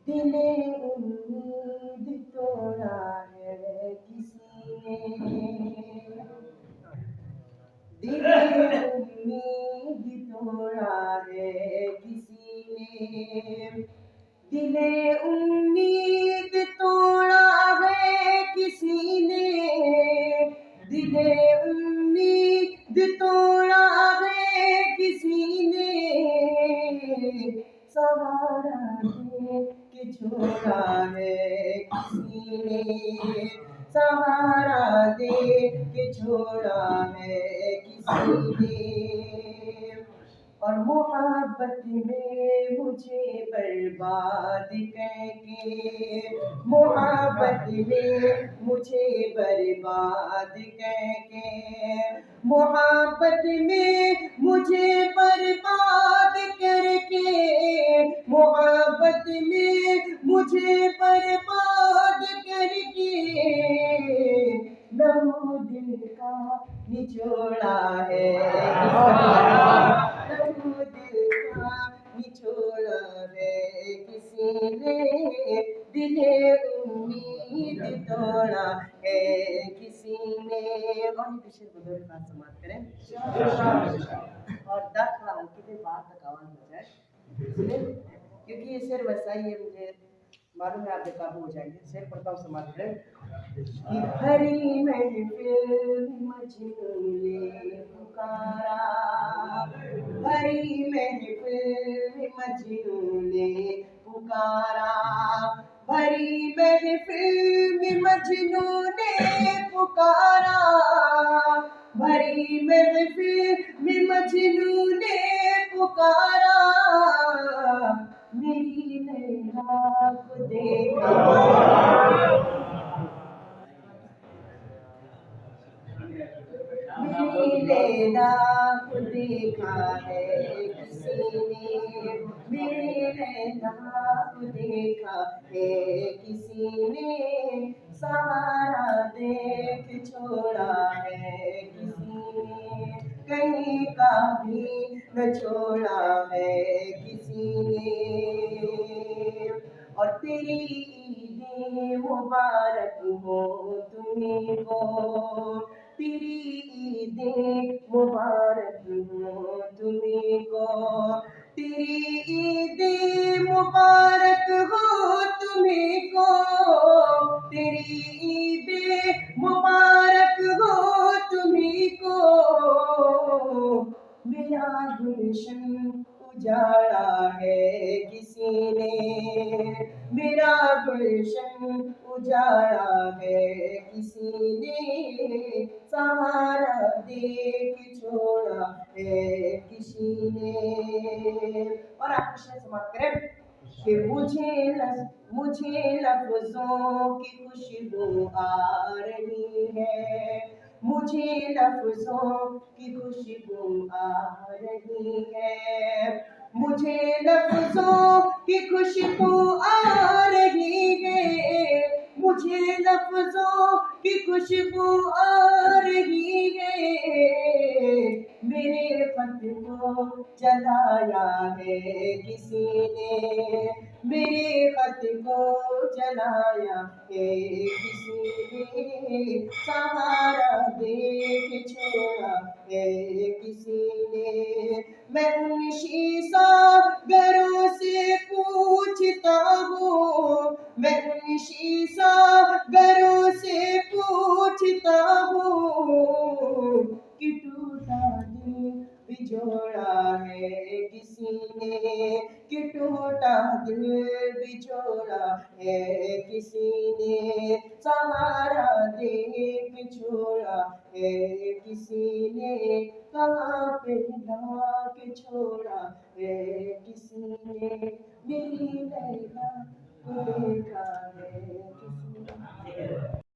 دل امید توڑا ہے کسی نے، دل امید توڑا ہے کسی نے، دل امید توڑا ہے کسی نے، دل امید توڑا ہے کسی نے، سہارا دے کے چھوڑا ہے کسی نے، سہارا دے کے چھوڑا ہے کسی نے، اور محبت میں مجھے برباد کر کے، محبت میں مجھے برباد کر کے، محبت میں مجھے برباد کر کے، محبت میں مجھے برباد کر کے، لہو دل کا نچوڑا ہے لہو دل کا نچوڑا ہے کسی نے، دل امید توڑا ہے کسی نے۔ اور یہ پیچھے بدور بات سماعت کریں اور دکھ ہلکی سے بات تک آواز ہو جائے، کیونکہ یہ شعر ویسا ہی ہے، مجھے معلوم ہے آپ بے قابو ہو جائیں گے۔ شعر پڑھتا ہوں، سماعت کریں۔ کہ بھری محفل مجنوں نے پکارا، بھری محفل مجنوں نے پکارا، بھری محفل مجنوں نے پکارا، بھری محفل مجنوں نے پکارا، میری لیلا کو دیکھا، میری لیلا کو دیکھا ہے کسی نے، میری لیلا کو دیکھا ہے کسی نے، سہارا دے کے چھوڑا ہے کسی نے، کہیں کا بھی نہ چھوڑا ہے کسی نے، اور تیری عیدیں مبارک ہو تمہیں کو، تیری عیدیں مبارک ہو تمہیں کو، تیری عیدیں مبارک ہو تمہیں کو، تیری عیدیں مبارک ہو تمہیں کو، میرا گلشن اجاڑا ہے کسی نے، میرا گلشن اجاڑا ہے کسی نے، سہارا دے کے چھوڑا ہے کسی نے۔ اور آپ شعر سماعت کریں کہ مجھے لفظوں کی خوشبو آ رہی ہے، مجھے لفظوں کی خوشبو آ رہی ہے، مجھے لفظوں کی خوشبو آ رہی ہے، مجھے لفظوں کی خوشبو آ رہی ہے، میرے خط کو جلایا ہے کسی نے، میرے خط کو جلایا ہے کسی نے، سہارا دے کے چھوڑا ہے کسی نے، میں ان شیشہ گروں سے پوچھتا ہوں، میں ان شیشہ گروں سے پوچھتا ہوں، کہ ٹوٹا دل بجوڑا ہے کسی نے، کہ ٹوٹا دل بجوڑا ہے کسی نے، سہارا دے کے چھوڑا ہے کسی نے، کہاں پہ لا کے چھوڑا ہے کسی نے، میری لیلا کو دیکھا ہے کسی نے۔